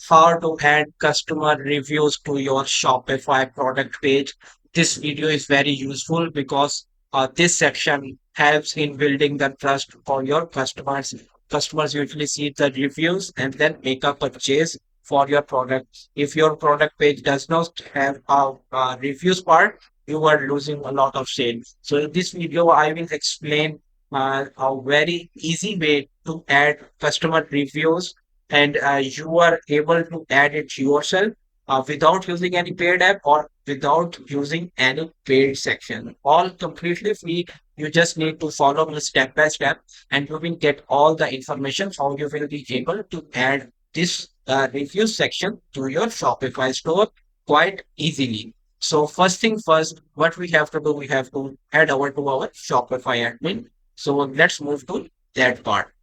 how to add customer reviews to your Shopify product page. This video is very useful because this section helps in building the trust for your customers. Customers usually see the reviews and then make a purchase for your product. If your product page does not have a reviews part, you are losing a lot of sales. So in this video, I will explain a very easy way to add customer reviews, and you are able to add it yourself without using any paid app or without using any paid section. All completely free. You just need to follow me step by step, and you will get all the information how you will be able to add this review section to your Shopify store quite easily. So first thing first, what we have to do, we have to head over to our Shopify admin. So let's move to that part.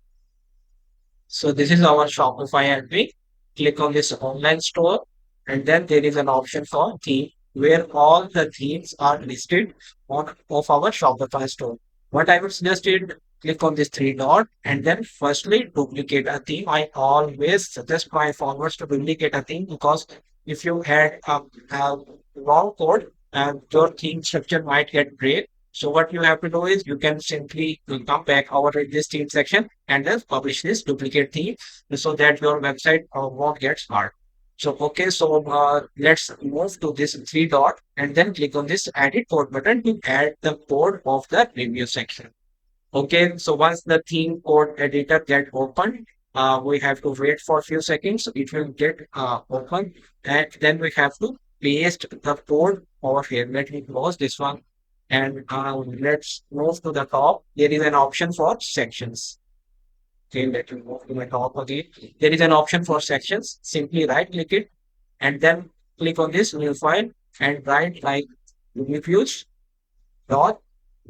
So this is our Shopify admin. Click on this online store, and then there is an option for theme where all the themes are listed on of our Shopify store. What I would suggest is click on this three dot and then firstly duplicate a theme. I always suggest my followers to duplicate a theme because if you had a wrong code, your theme structure might get break. So what you have to do is you can simply come back over to this theme section and then publish this duplicate theme so that your website won't get hard. So okay, so let's move to this three dot and then click on this edit code button to add the code of the review section. Okay, so once the theme code editor get opened, we have to wait for a few seconds. It will get open, and then we have to paste the code over here. Let me close this one, and let's move to the top. There is an option for sections. Okay, let me move to my top again. There is an option for sections. Simply right click it and then click on this new file and write like reviews dot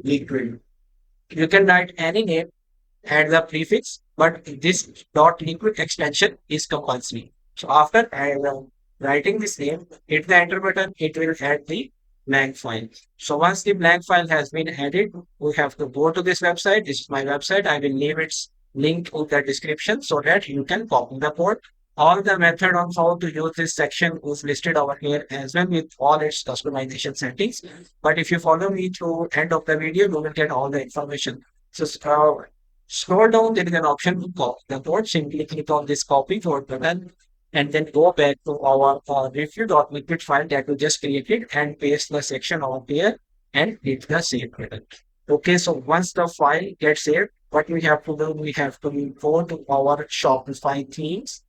liquid. You can write any name, add the prefix, but this dot liquid extension is compulsory. So after writing this name, hit the enter button, it will add the blank file. So once the blank file has been added, we have to go to this website. This is my website. I will leave its link in the description so that you can copy the code. All the method on how to use this section is listed over here as well with all its customization settings. But if you follow me through end of the video, you will get all the information. So scroll down, there is an option to copy the code. Simply click on this copy code button and then go back to our review.liquid file that we just created and paste the section over there and hit the save button. Okay, so once the file gets saved, what we have to do, we have to go to our Shopify themes,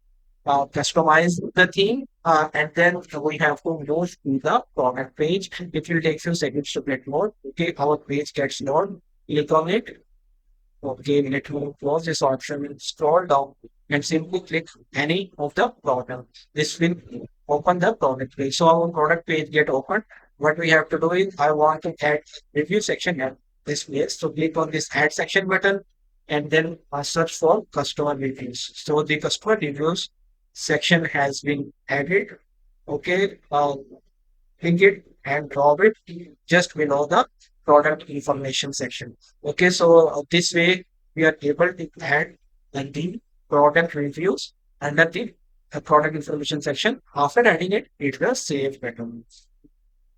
customize the theme, and then we have to move to the product page. It will take few seconds to get load. Okay, our page gets load. Click on it. Okay, let me close this option and scroll down and simply click any of the product. This will open the product page. So our product page get opened. What we have to do is I want to add review section at this place. So click on this add section button and then search for customer reviews. So the customer reviews section has been added. Okay, click it and drop it just below the product information section. Okay, so this way we are able to add the product reviews under the product information section. After adding it, it will save button.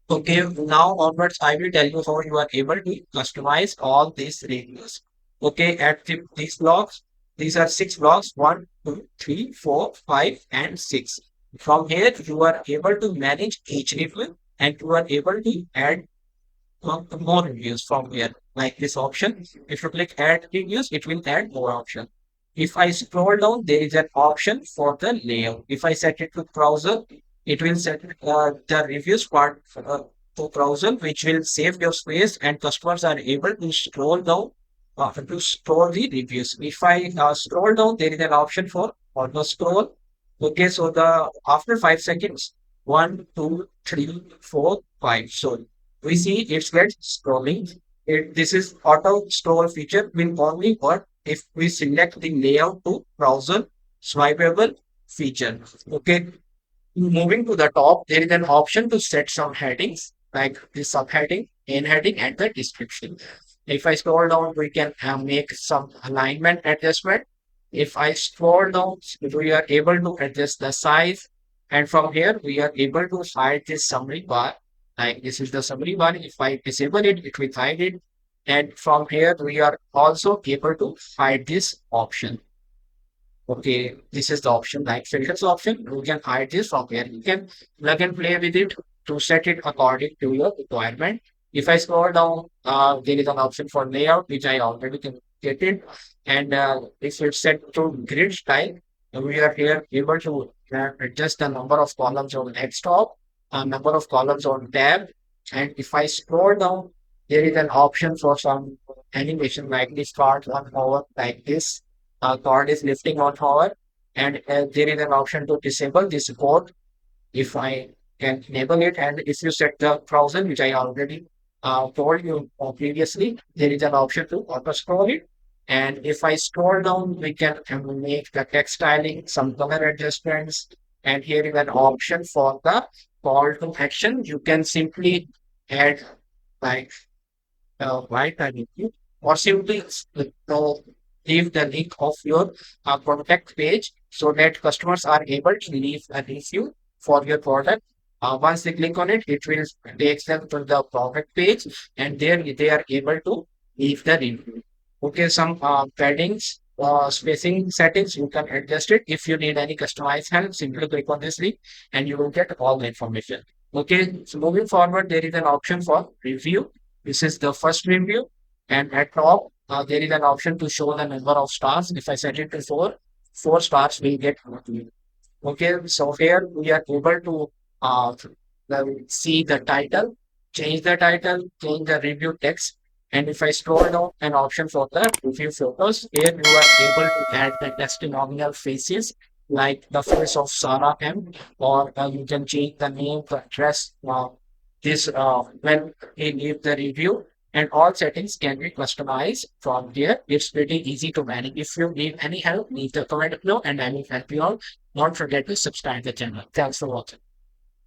Okay, now onwards, I will tell you how you are able to customize all these reviews. Okay, at these blocks, these are six blocks 1, 2, 3, 4, 5, and 6. From here, you are able to manage each review and you are able to add more reviews from here, like this option. If you click add reviews, it will add more option. If I scroll down, there is an option for the layout. If I set it to browser, it will set the reviews part to browser, which will save your space and customers are able to scroll down to store the reviews. If I scroll down, there is an option for auto scroll. Okay, so the after 5 seconds, 1, 2, 3, 4, 5. So we see it's gets scrolling. This is auto scroll feature will only work if we select the layout to browser swipeable feature. Okay, moving to the top, there is an option to set some headings like the subheading, in heading, and the description. If I scroll down, we can make some alignment adjustment. If I scroll down, we are able to adjust the size. And from here, we are able to hide this summary bar. Like this is the summary bar. If I disable it, it will hide it. And from here, we are also able to hide this option. Okay, this is the option like filters option. You can hide this from here. You can plug and play with it to set it according to your requirement. If I scroll down, there is an option for layout, which I already can get it. And if it's set to grid style, we are here able to adjust the number of columns on desktop, number of columns on tab. And if I scroll down, there is an option for some animation like this card on hover like this card is lifting on hover, and there is an option to disable this code if I can enable it. And if you set the browser, which I already told you previously, there is an option to auto scroll it. And if I scroll down, we can make the text styling, some color adjustments, and here is an option for the call to action. You can simply add like right and you or simply leave the link of your contact page so that customers are able to leave a review for your product. Once they click on it, it will take them to the product page and there they are able to leave the review. Okay, some paddings, spacing settings, you can adjust it. If you need any customized help, simply click on this link and you will get all the information. Okay, so moving forward, there is an option for review. This is the first review. And at top, there is an option to show the number of stars. If I set it to 4, 4 stars will get reviewed. Okay, so here we are able to see the title, change the title, change the review text. And if I scroll down an option for the review photos, here you are able to add the testimonial faces like the face of Sarah M. Or you can change the name, the address, this when he gave the review. And all settings can be customized from here. It's pretty easy to manage. If you need any help, leave the comment below and I will help you out. Don't forget to subscribe the channel. Thanks for watching.